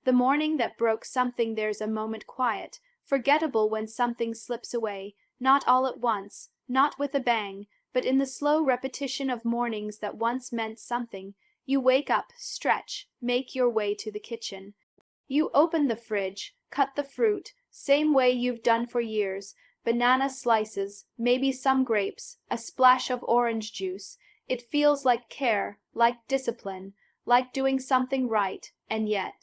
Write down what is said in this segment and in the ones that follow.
The morning that broke something. There's a moment quiet, forgettable when something slips away, not all at once, not with a bang, but in the slow repetition of mornings that once meant something. You wake up, stretch, make your way to the kitchen. You open the fridge, cut the fruit, same way you've done for years, banana slices, maybe some grapes, a splash of orange juice. It feels like care, like discipline, like doing something right, and yet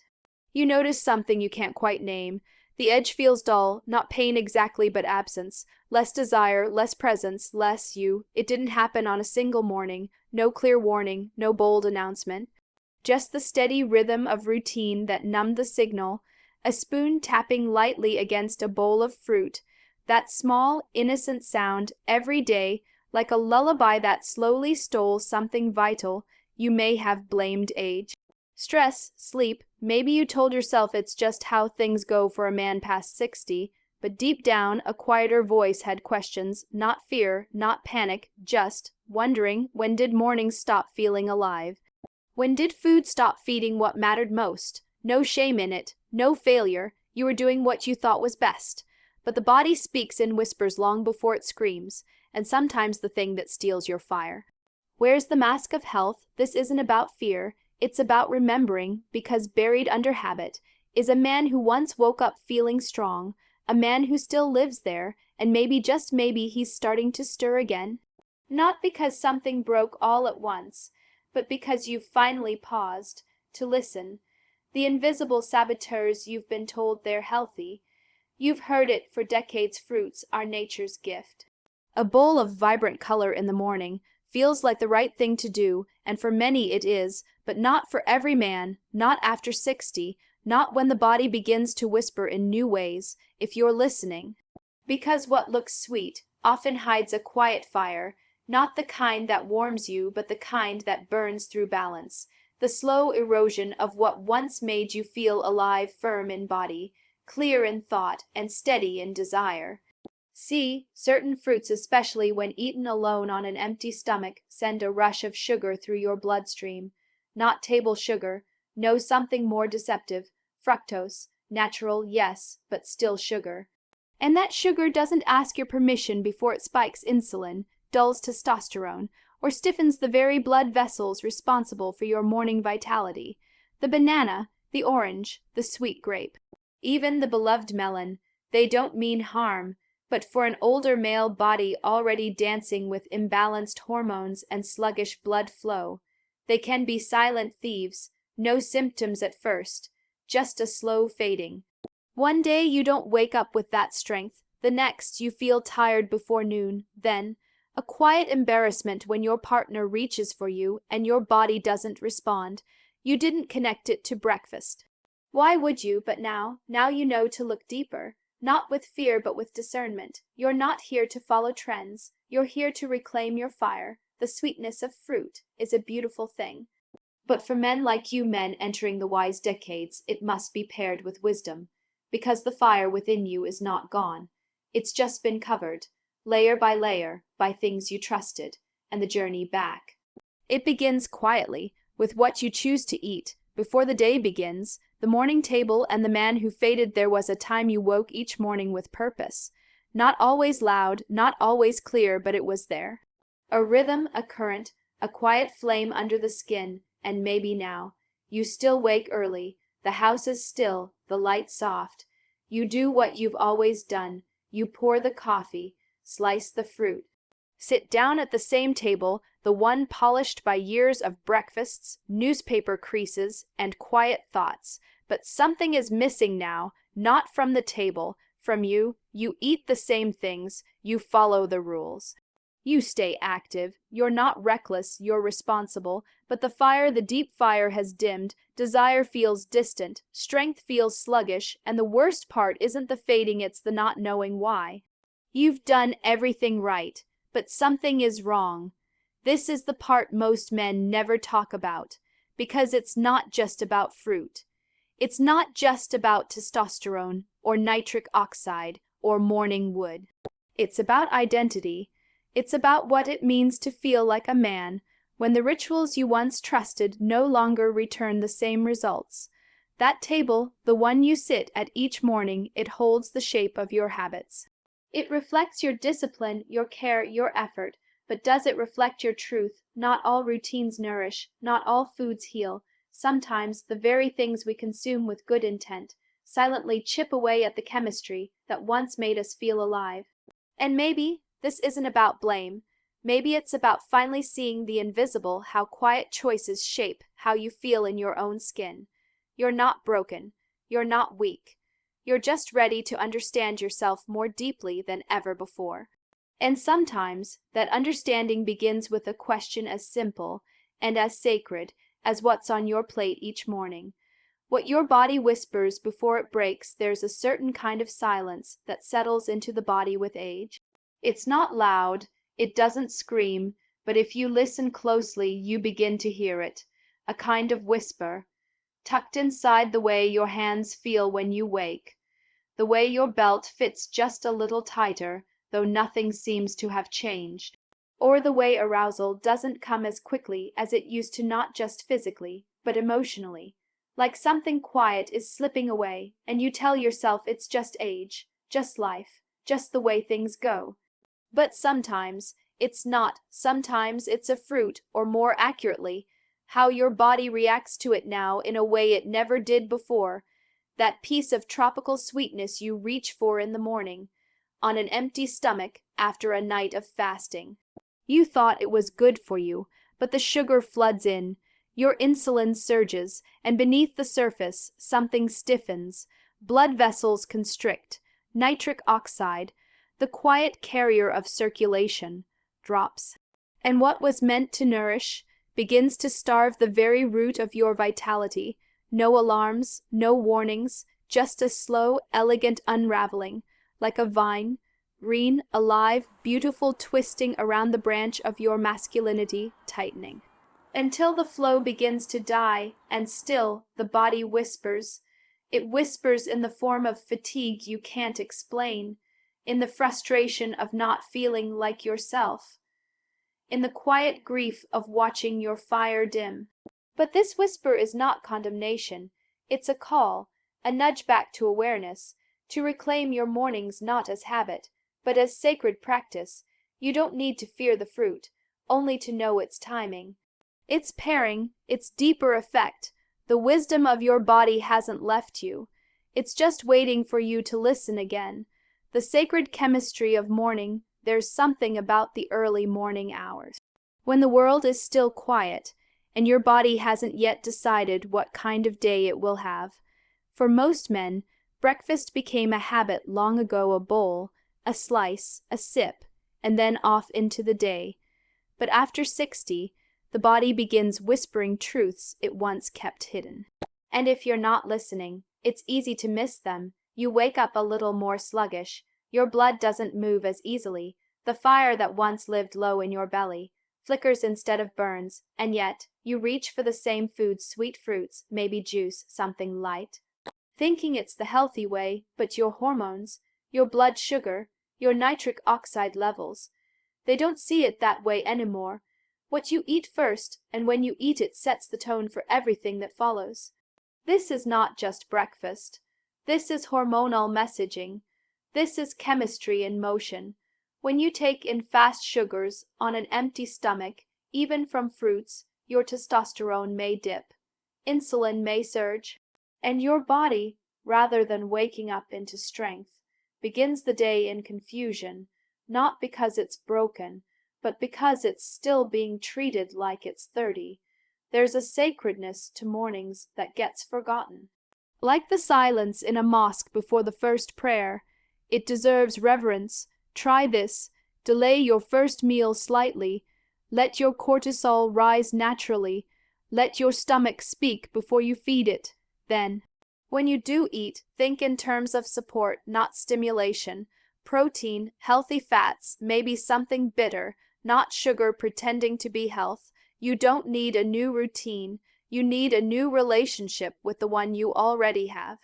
you notice something you can't quite name. The edge feels dull, not pain exactly but absence, less desire, less presence, less you. It didn't happen on a single morning, no clear warning, no bold announcement. Just the steady rhythm of routine that numbed the signal, a spoon tapping lightly against a bowl of fruit, that small, innocent sound every day, like a lullaby that slowly stole something vital. You may have blamed age, stress, sleep. Maybe you told yourself it's just how things go for a man past 60, but deep down a quieter voice had questions, not fear, not panic, just wondering, when did mornings stop feeling alive? When did food stop feeding what mattered most? No shame in it, no failure. You were doing what you thought was best. But the body speaks in whispers long before it screams, and sometimes the thing that steals your fire. Where's the mask of health? This isn't about fear. It's about remembering, because buried under habit is a man who once woke up feeling strong, a man who still lives there, and maybe, just maybe, he's starting to stir again. Not because something broke all at once, but because you've finally paused to listen. The invisible saboteurs, you've been told they're healthy. You've heard it for decades. Fruits are nature's gift. A bowl of vibrant color in the morning feels like the right thing to do, and for many it is, but not for every man, not after 60, not when the body begins to whisper in new ways, if you're listening. Because what looks sweet often hides a quiet fire, not the kind that warms you, but the kind that burns through balance, the slow erosion of what once made you feel alive, firm in body, clear in thought, and steady in desire. See, certain fruits, especially when eaten alone on an empty stomach, send a rush of sugar through your bloodstream. Not table sugar, no, something more deceptive, fructose, natural, yes, but still sugar. And that sugar doesn't ask your permission before it spikes insulin, dulls testosterone, or stiffens the very blood vessels responsible for your morning vitality. The banana, the orange, the sweet grape, even the beloved melon, they don't mean harm. But for an older male body already dancing with imbalanced hormones and sluggish blood flow, they can be silent thieves, no symptoms at first, just a slow fading. One day you don't wake up with that strength, the next you feel tired before noon, then a quiet embarrassment when your partner reaches for you and your body doesn't respond. You didn't connect it to breakfast. Why would you? But now you know to look deeper. Not with fear, but with discernment. You're not here to follow trends. You're here to reclaim your fire. The sweetness of fruit is a beautiful thing. But for men like you, men entering the wise decades, it must be paired with wisdom. Because the fire within you is not gone. It's just been covered, layer by layer, by things you trusted, and the journey back. It begins quietly, with what you choose to eat, before the day begins. The morning table and the man who faded. There was a time you woke each morning with purpose. Not always loud, not always clear, but it was there. A rhythm, a current, a quiet flame under the skin. And maybe now you still wake early. The house is still, the light soft. You do what you've always done. You pour the coffee, slice the fruit, sit down at the same table, the one polished by years of breakfasts, newspaper creases, and quiet thoughts. But something is missing now, not from the table, from you. You eat the same things, you follow the rules. You stay active, you're not reckless, you're responsible, but the fire, the deep fire, has dimmed. Desire feels distant, strength feels sluggish, and the worst part isn't the fading, it's the not knowing why. You've done everything right, but something is wrong. This is the part most men never talk about, because it's not just about fruit. It's not just about testosterone, or nitric oxide, or morning wood. It's about identity. It's about what it means to feel like a man when the rituals you once trusted no longer return the same results. That table, the one you sit at each morning, it holds the shape of your habits. It reflects your discipline, your care, your effort, but does it reflect your truth? Not all routines nourish, not all foods heal. Sometimes the very things we consume with good intent silently chip away at the chemistry that once made us feel alive. And maybe this isn't about blame. Maybe it's about finally seeing the invisible, how quiet choices shape how you feel in your own skin. You're not broken. You're not weak. You're just ready to understand yourself more deeply than ever before. And sometimes that understanding begins with a question as simple and as sacred as what's on your plate each morning. What your body whispers before it breaks. There's a certain kind of silence that settles into the body with age. It's not loud, it doesn't scream, but if you listen closely, you begin to hear it. A kind of whisper, tucked inside the way your hands feel when you wake, the way your belt fits just a little tighter, though nothing seems to have changed, or the way arousal doesn't come as quickly as it used to, not just physically, but emotionally. Like something quiet is slipping away, and you tell yourself it's just age, just life, just the way things go. But sometimes it's not. Sometimes it's a fruit, or more accurately, how your body reacts to it now in a way it never did before. That piece of tropical sweetness you reach for in the morning, on an empty stomach after a night of fasting. You thought it was good for you, but the sugar floods in. Your insulin surges, and beneath the surface something stiffens. Blood vessels constrict. Nitric oxide, the quiet carrier of circulation, drops. And what was meant to nourish begins to starve the very root of your vitality. No alarms, no warnings, just a slow, elegant unraveling, like a vine, green, alive, beautiful, twisting around the branch of your masculinity, tightening. Until the flow begins to die, and still the body whispers. It whispers in the form of fatigue you can't explain, in the frustration of not feeling like yourself, in the quiet grief of watching your fire dim. But this whisper is not condemnation. It's a call, a nudge back to awareness, to reclaim your mornings not as habit, but as sacred practice. You don't need to fear the fruit, only to know its timing, its pairing, its deeper effect. The wisdom of your body hasn't left you. It's just waiting for you to listen again. The sacred chemistry of morning. There's something about the early morning hours, when the world is still quiet, and your body hasn't yet decided what kind of day it will have. For most men, breakfast became a habit long ago, a bowl, a slice, a sip, and then off into the day. But after 60, the body begins whispering truths it once kept hidden. And if you're not listening, it's easy to miss them. You wake up a little more sluggish. Your blood doesn't move as easily. The fire that once lived low in your belly flickers instead of burns, and yet you reach for the same foods, sweet fruits, maybe juice, something light, thinking it's the healthy way, but your hormones, your blood sugar, your nitric oxide levels, they don't see it that way anymore. What you eat first, and when you eat it, sets the tone for everything that follows. This is not just breakfast. This is hormonal messaging. This is chemistry in motion. When you take in fast sugars on an empty stomach, even from fruits, your testosterone may dip, insulin may surge, and your body, rather than waking up into strength, begins the day in confusion, not because it's broken, but because it's still being treated like it's 30. There's a sacredness to mornings that gets forgotten. Like the silence in a mosque before the first prayer, it deserves reverence. Try this. Delay your first meal slightly. Let your cortisol rise naturally. Let your stomach speak before you feed it. Then, when you do eat, think in terms of support, not stimulation. Protein, healthy fats, maybe something bitter, not sugar pretending to be health. You don't need a new routine. You need a new relationship with the one you already have.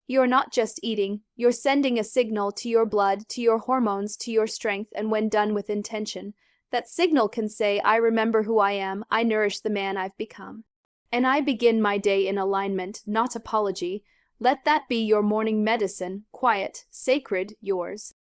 You're not just eating, you're sending a signal to your blood, to your hormones, to your strength, and when done with intention, that signal can say, I remember who I am, I nourish the man I've become. And I begin my day in alignment, not apology. Let that be your morning medicine, quiet, sacred, yours.